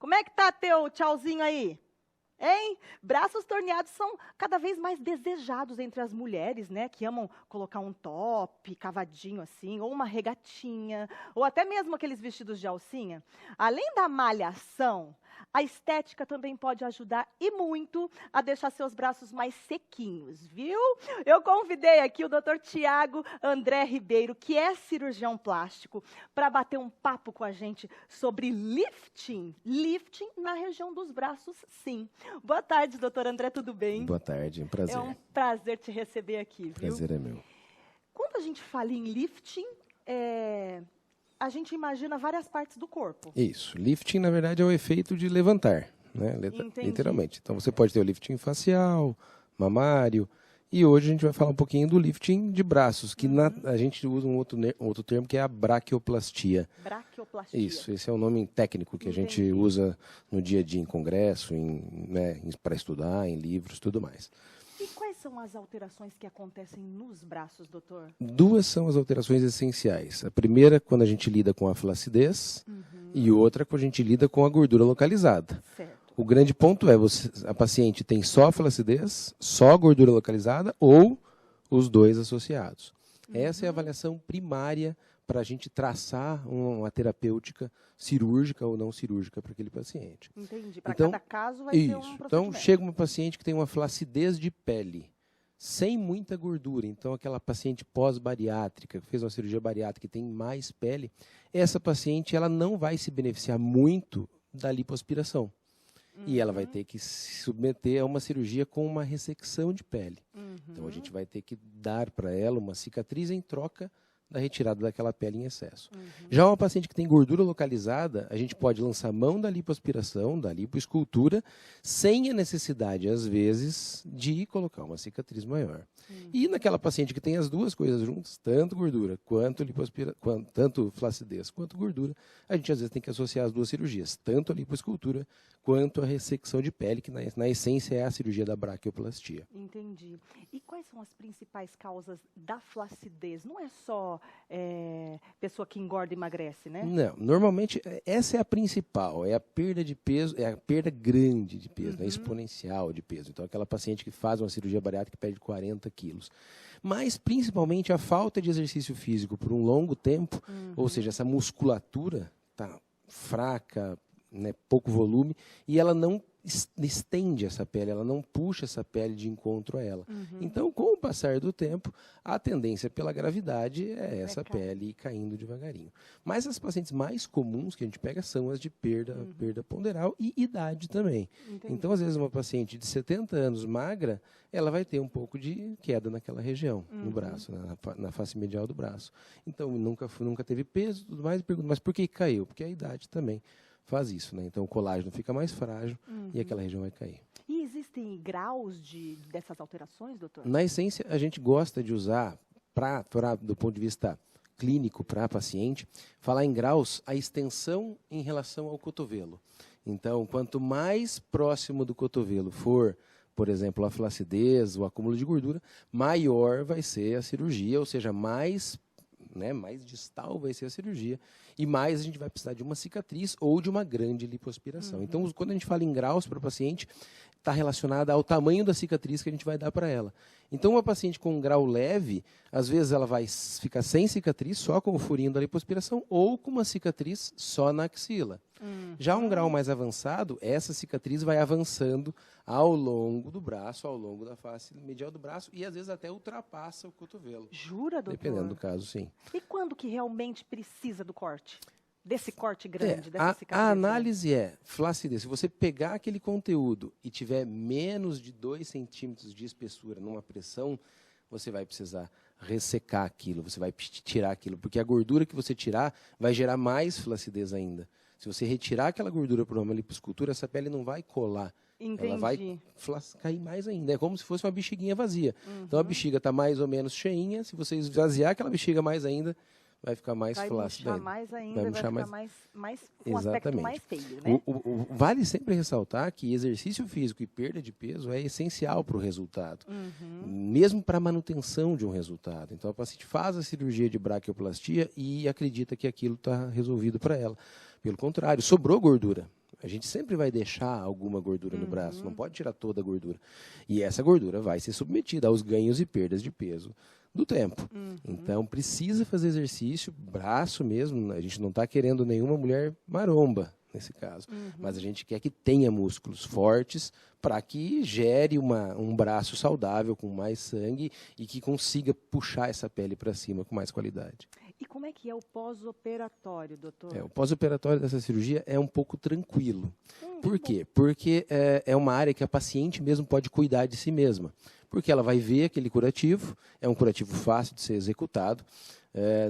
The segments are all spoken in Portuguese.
Como é que tá teu tchauzinho aí? Hein? Braços torneados são cada vez mais desejados entre as mulheres, né? Que amam colocar um top cavadinho assim, ou uma regatinha, ou até mesmo aqueles vestidos de alcinha. Além da malhação, a estética também pode ajudar e muito a deixar seus braços mais sequinhos, viu? Eu convidei aqui o Dr. Tiago André Ribeiro, que é cirurgião plástico, para bater um papo com a gente sobre lifting. Lifting na região dos braços, sim. Boa tarde, doutor André, tudo bem? Boa tarde, um prazer. É um prazer te receber aqui, viu? Prazer é meu. Quando a gente fala em lifting, a gente imagina várias partes do corpo. Isso. Lifting, na verdade, é o efeito de levantar, né? Literalmente. Então, você pode ter o lifting facial, mamário, e hoje a gente vai falar um pouquinho do lifting de braços, que a gente usa um outro termo, que é a braquioplastia. Braquioplastia. Isso, esse é o nome técnico que a gente usa no dia a dia em congresso, para estudar, em livros, tudo mais. E quais são as alterações que acontecem nos braços, doutor? Duas são as alterações essenciais. A primeira, quando a gente lida com a flacidez, e outra, quando a gente lida com a gordura localizada. Certo. O grande ponto é, a paciente tem só flacidez, só gordura localizada ou os dois associados. Essa é a avaliação primária para a gente traçar uma terapêutica cirúrgica ou não cirúrgica para aquele paciente. Entendi. Para cada caso vai ter um procedimento. Então, chega uma paciente que tem uma flacidez de pele, sem muita gordura. Então, aquela paciente pós-bariátrica, que fez uma cirurgia bariátrica e tem mais pele, essa paciente ela não vai se beneficiar muito da lipoaspiração. E ela vai ter que se submeter a uma cirurgia com uma ressecção de pele. Então, a gente vai ter que dar para ela uma cicatriz em troca da retirada daquela pele em excesso. Já uma paciente que tem gordura localizada, a gente pode lançar mão da lipoaspiração, da lipoescultura, sem a necessidade, às vezes, de colocar uma cicatriz maior. E naquela paciente que tem as duas coisas juntas, tanto gordura, tanto flacidez, quanto gordura, a gente às vezes tem que associar as duas cirurgias, tanto a lipoescultura quanto a ressecção de pele, que na essência é a cirurgia da braquioplastia. Entendi. E quais são as principais causas da flacidez? Não é só pessoa que engorda e emagrece, né? Não, normalmente essa é a principal, é a perda de peso, é a perda grande de peso, né, exponencial de peso. Então, aquela paciente que faz uma cirurgia bariátrica que perde 40 quilos. Mas, principalmente, a falta de exercício físico por um longo tempo, ou seja, essa musculatura está fraca, né, pouco volume, e ela não estende essa pele, ela não puxa essa pele de encontro a ela. Então, com o passar do tempo, a tendência pela gravidade é essa pele ir caindo devagarinho. Mas as pacientes mais comuns que a gente pega são as de perda ponderal e idade também. Entendi. Então, às vezes, uma paciente de 70 anos magra, ela vai ter um pouco de queda naquela região, no braço, na face medial do braço. Então, nunca teve peso, tudo mais, e pergunta, mas por que caiu? Porque a idade também faz isso, né? Então o colágeno fica mais frágil e aquela região vai cair. E existem graus dessas alterações, doutor? Na essência, a gente gosta de usar, do ponto de vista clínico para paciente, falar em graus a extensão em relação ao cotovelo. Então, quanto mais próximo do cotovelo for, por exemplo, a flacidez, o acúmulo de gordura, maior vai ser a cirurgia, ou seja, mais distal vai ser a cirurgia e mais a gente vai precisar de uma cicatriz ou de uma grande lipoaspiração. Então, quando a gente fala em graus para o paciente, está relacionada ao tamanho da cicatriz que a gente vai dar para ela. Então, uma paciente com um grau leve, às vezes ela vai ficar sem cicatriz, só com o furinho da lipoaspiração, ou com uma cicatriz só na axila. Já um grau mais avançado, essa cicatriz vai avançando ao longo do braço, ao longo da face medial do braço, e às vezes até ultrapassa o cotovelo. Jura, doutor? Dependendo do caso, sim. E quando que realmente precisa do corte? Desse corte grande, dessa cicatriz? A análise é flacidez. Se você pegar aquele conteúdo e tiver menos de 2 centímetros de espessura numa pressão, você vai precisar ressecar aquilo, você vai tirar aquilo, porque a gordura que você tirar vai gerar mais flacidez ainda. Se você retirar aquela gordura por uma lipoescultura, essa pele não vai colar. Entendi. Ela vai cair mais ainda. É como se fosse uma bexiguinha vazia. Então, a bexiga está mais ou menos cheinha. Se você esvaziar aquela bexiga mais ainda, vai ficar mais flácida. Vai murchar mais ainda, vai ficar mais com um Exatamente. aspecto mais feio, né? Vale sempre ressaltar que exercício físico e perda de peso é essencial para o resultado, mesmo para a manutenção de um resultado. Então, a paciente faz a cirurgia de braquioplastia e acredita que aquilo está resolvido para ela. Pelo contrário, sobrou gordura. A gente sempre vai deixar alguma gordura no braço, não pode tirar toda a gordura. E essa gordura vai ser submetida aos ganhos e perdas de peso do tempo. Então, precisa fazer exercício, braço mesmo. A gente não está querendo nenhuma mulher maromba, nesse caso. Mas a gente quer que tenha músculos fortes para que gere um braço saudável, com mais sangue, e que consiga puxar essa pele para cima com mais qualidade. E como é que é o pós-operatório, doutor? O pós-operatório dessa cirurgia é um pouco tranquilo. Por quê? Porque é uma área que a paciente mesmo pode cuidar de si mesma. Porque ela vai ver aquele curativo, é um curativo fácil de ser executado.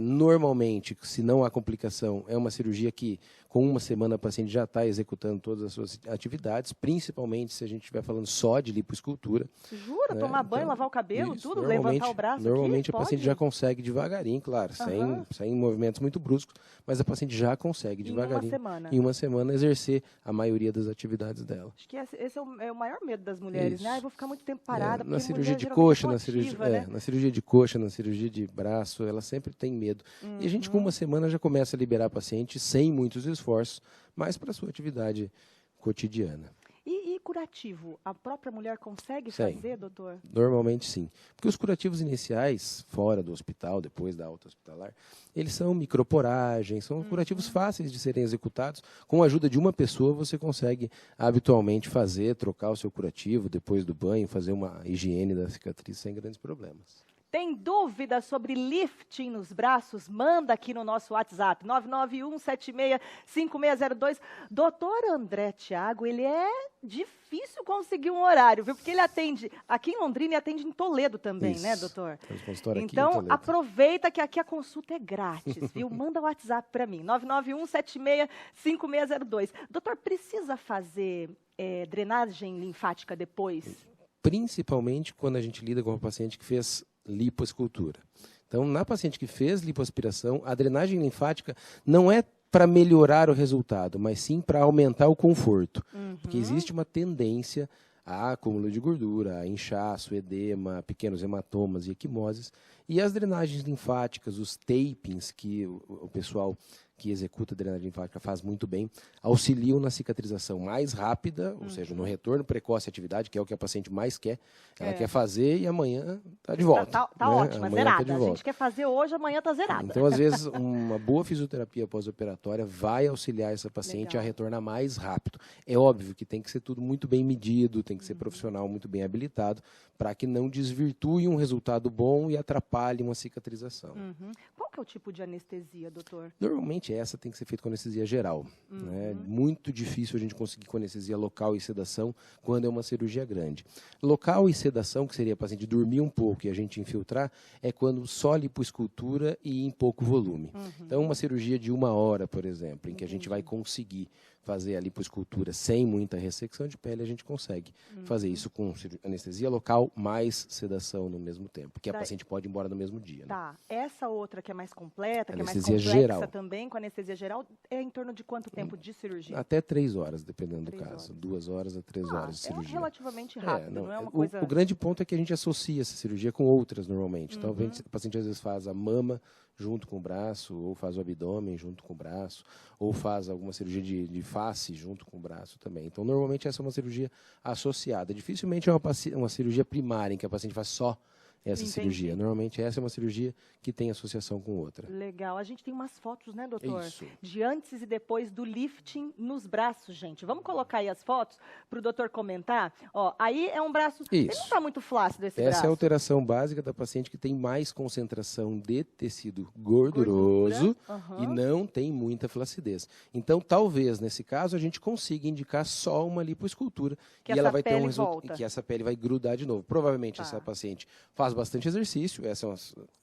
Normalmente, se não há complicação, é uma cirurgia que, com uma semana, a paciente já está executando todas as suas atividades, principalmente se a gente estiver falando só de lipoescultura. Jura? Tomar banho, lavar o cabelo, Isso, tudo? Levantar o braço normalmente aqui? A paciente já consegue devagarinho, claro, sem movimentos muito bruscos, mas a paciente já consegue devagarinho, em uma semana, exercer a maioria das atividades dela. Acho que esse é o maior medo das mulheres, né? Eu vou ficar muito tempo parada, na cirurgia de coxa, na cirurgia de coxa, na cirurgia de braço, ela sempre tem medo. E a gente, com uma semana, já começa a liberar a paciente sem muitos esforços, mas para a sua atividade cotidiana. E curativo? A própria mulher consegue fazer, doutor? Normalmente sim. Porque os curativos iniciais, fora do hospital, depois da alta hospitalar, eles são microporagens, são curativos fáceis de serem executados. Com a ajuda de uma pessoa, você consegue habitualmente trocar o seu curativo depois do banho, fazer uma higiene da cicatriz sem grandes problemas. Tem dúvida sobre lifting nos braços? Manda aqui no nosso WhatsApp, 991765602. Doutor André Thiago, ele é difícil conseguir um horário, viu? Porque ele atende aqui em Londrina e atende em Toledo também, né, doutor? Então, aproveita que aqui a consulta é grátis, viu? Manda o WhatsApp para mim, 991765602. Doutor, precisa fazer drenagem linfática depois? Principalmente quando a gente lida com uma paciente que fez lipoescultura. Então, na paciente que fez lipoaspiração, a drenagem linfática não é para melhorar o resultado, mas sim para aumentar o conforto. Porque existe uma tendência a acúmulo de gordura, a inchaço, edema, pequenos hematomas e equimoses. E as drenagens linfáticas, os tapings, que o pessoal que executa a drenagem linfática faz muito bem, auxiliam na cicatrização mais rápida, ou seja, no retorno precoce à atividade, que é o que a paciente mais quer. Ela quer fazer e amanhã está de volta. Tá ótima, zerada. A gente quer fazer hoje, amanhã está zerada. Então, às vezes, uma boa fisioterapia pós-operatória vai auxiliar essa paciente a retornar mais rápido. É óbvio que tem que ser tudo muito bem medido, tem que ser profissional muito bem habilitado, para que não desvirtue um resultado bom e atrapalhe uma cicatrização. Qual que é o tipo de anestesia, doutor? Normalmente essa tem que ser feita com anestesia geral. É muito difícil a gente conseguir com anestesia local e sedação quando é uma cirurgia grande. Local e sedação, que seria a paciente dormir um pouco e a gente infiltrar, é quando só lipoescultura e em pouco volume. Então, uma cirurgia de 1 hora, por exemplo, em que a gente vai conseguir fazer a lipoescultura sem muita ressecção de pele, a gente consegue fazer isso com anestesia local mais sedação no mesmo tempo, porque a paciente pode ir embora no mesmo dia. Tá. Essa outra que é mais completa, que é mais Anestesia complexa geral. também, com anestesia geral, é em torno de quanto tempo de cirurgia? Até 3 horas, dependendo do 3 caso. horas. 2 horas a 3 horas de cirurgia. É relativamente rápido, não é uma o coisa... O grande ponto é que a gente associa essa cirurgia com outras normalmente. Então, o paciente às vezes faz a mama junto com o braço, ou faz o abdômen junto com o braço, ou faz alguma cirurgia de face junto com o braço também. Então, normalmente essa é uma cirurgia associada. Dificilmente é uma cirurgia primária, em que a paciente faz só essa cirurgia. Normalmente essa é uma cirurgia que tem associação com outra. Legal. A gente tem umas fotos, né, doutor? Isso. De antes e depois do lifting nos braços, gente. Vamos colocar aí as fotos para o doutor comentar? Ó, aí é um braço... Ele não está muito flácido esse braço. Essa é a alteração básica da paciente que tem mais concentração de tecido gorduroso e não tem muita flacidez. Então, talvez, nesse caso, a gente consiga indicar só uma lipoescultura e ela vai ter um resultado que essa pele vai grudar de novo. Provavelmente essa paciente faz bastante exercício,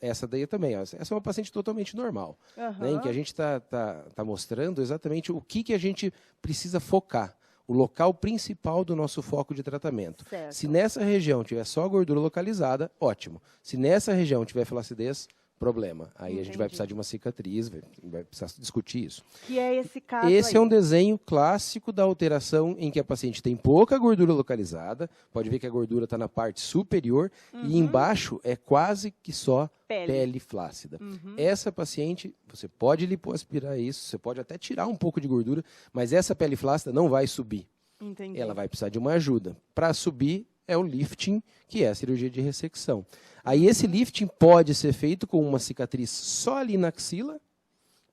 essa daí também. Essa é uma paciente totalmente normal, né, em que a gente está mostrando exatamente o que a gente precisa focar, o local principal do nosso foco de tratamento. Certo. Se nessa região tiver só gordura localizada, ótimo. Se nessa região tiver flacidez, problema. Aí a gente vai Entendi. precisar de uma cicatriz, vai precisar discutir isso. Que é esse caso Esse aí. é um desenho clássico da alteração em que a paciente tem pouca gordura localizada, pode ver que a gordura está na parte superior e embaixo é quase que só pele flácida. Essa paciente, você pode lipoaspirar isso, você pode até tirar um pouco de gordura, mas essa pele flácida não vai subir. Entendi. Ela vai precisar de uma ajuda. Para subir é o lifting, que é a cirurgia de ressecção. Aí esse lifting pode ser feito com uma cicatriz só ali na axila.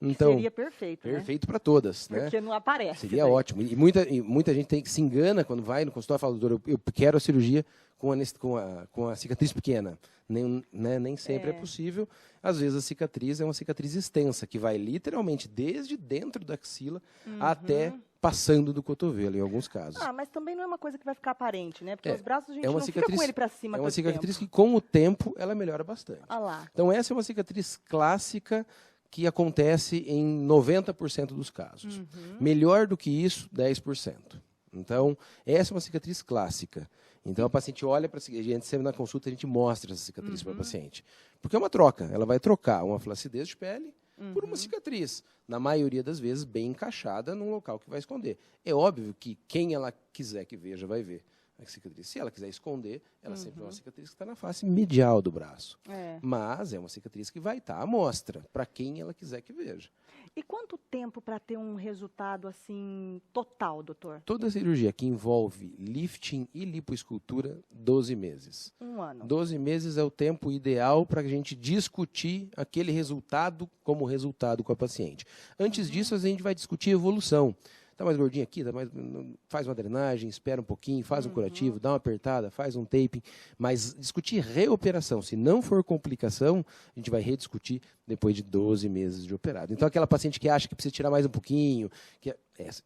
Então, seria perfeito, né? perfeito para todas, né? Porque não aparece. Seria daí. ótimo. E muita gente se engana quando vai no consultório e fala, doutor, eu quero a cirurgia com a cicatriz pequena. Nem sempre é possível. Às vezes a cicatriz é uma cicatriz extensa, que vai literalmente desde dentro da axila até passando do cotovelo, em alguns casos. Ah, mas também não é uma coisa que vai ficar aparente, né? Porque É, os braços a gente é uma não cicatriz- fica com ele para cima É uma todo cicatriz tempo. que, com o tempo, ela melhora bastante. Ah lá. Então, essa é uma cicatriz clássica que acontece em 90% dos casos. Melhor do que isso, 10%. Então, essa é uma cicatriz clássica. Então, a paciente olha para a gente sempre na consulta, a gente mostra essa cicatriz para a paciente. Porque é uma troca. Ela vai trocar uma flacidez de pele por uma cicatriz. Na maioria das vezes, bem encaixada num local que vai esconder. É óbvio que quem ela quiser que veja, vai ver a cicatriz. Se ela quiser esconder, ela sempre é uma cicatriz que está na face medial do braço. É. Mas é uma cicatriz que vai estar à mostra, para quem ela quiser que veja. E quanto tempo para ter um resultado assim total, doutor? Toda cirurgia que envolve lifting e lipoescultura, 12 meses. Um ano. 12 meses é o tempo ideal para a gente discutir aquele resultado como resultado com a paciente. Antes disso, a gente vai discutir evolução. Está mais gordinho aqui, faz uma drenagem, espera um pouquinho, faz um curativo, dá uma apertada, faz um taping. Mas discutir reoperação, se não for complicação, a gente vai rediscutir depois de 12 meses de operado. Então, aquela paciente que acha que precisa tirar mais um pouquinho,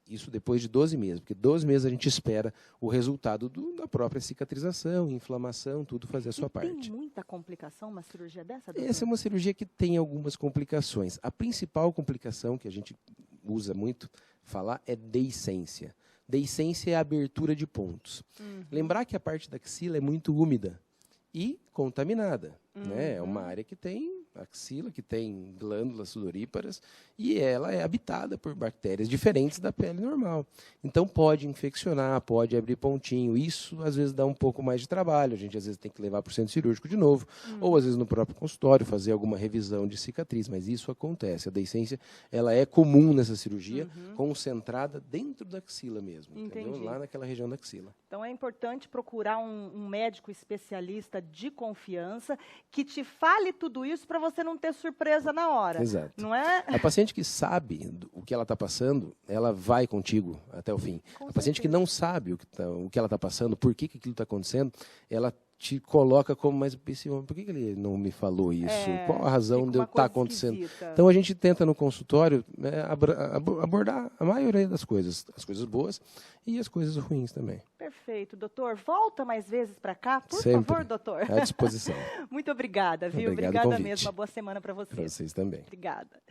isso depois de 12 meses, porque 12 meses a gente espera o resultado da própria cicatrização, inflamação, tudo fazer a sua parte. Tem muita complicação uma cirurgia dessa, doutor? Essa é uma cirurgia que tem algumas complicações. A principal complicação que a gente usa muito falar é deiscência. Deiscência é a abertura de pontos. Lembrar que a parte da axila é muito úmida e contaminada. Né? É uma área que tem axila, que tem glândulas sudoríparas, e ela é habitada por bactérias diferentes da pele normal. Então, pode infeccionar, pode abrir pontinho. Isso, às vezes, dá um pouco mais de trabalho. A gente, às vezes, tem que levar para o centro cirúrgico de novo, ou, às vezes, no próprio consultório, fazer alguma revisão de cicatriz. Mas isso acontece. A deiscência, ela é comum nessa cirurgia, concentrada dentro da axila mesmo. Entendeu? Entendi. Lá naquela região da axila. Então é importante procurar um médico especialista de confiança que te fale tudo isso para você não ter surpresa na hora. Exato. Não é? A paciente que sabe o que ela está passando, ela vai contigo até o fim. Com A paciente que certeza. não sabe o que ela está passando, por que aquilo está acontecendo, ela te coloca como, mas por que ele não me falou isso? Qual a razão fica de eu uma estar coisa acontecendo? esquisita. Então a gente tenta no consultório abordar a maioria das coisas, as coisas boas e as coisas ruins também. Perfeito, doutor. Volta mais vezes para cá, por Sempre. favor, doutor. À disposição. Muito obrigada, viu? Obrigado, Obrigada convite. mesmo. Uma boa semana para você. Para vocês também. Obrigada.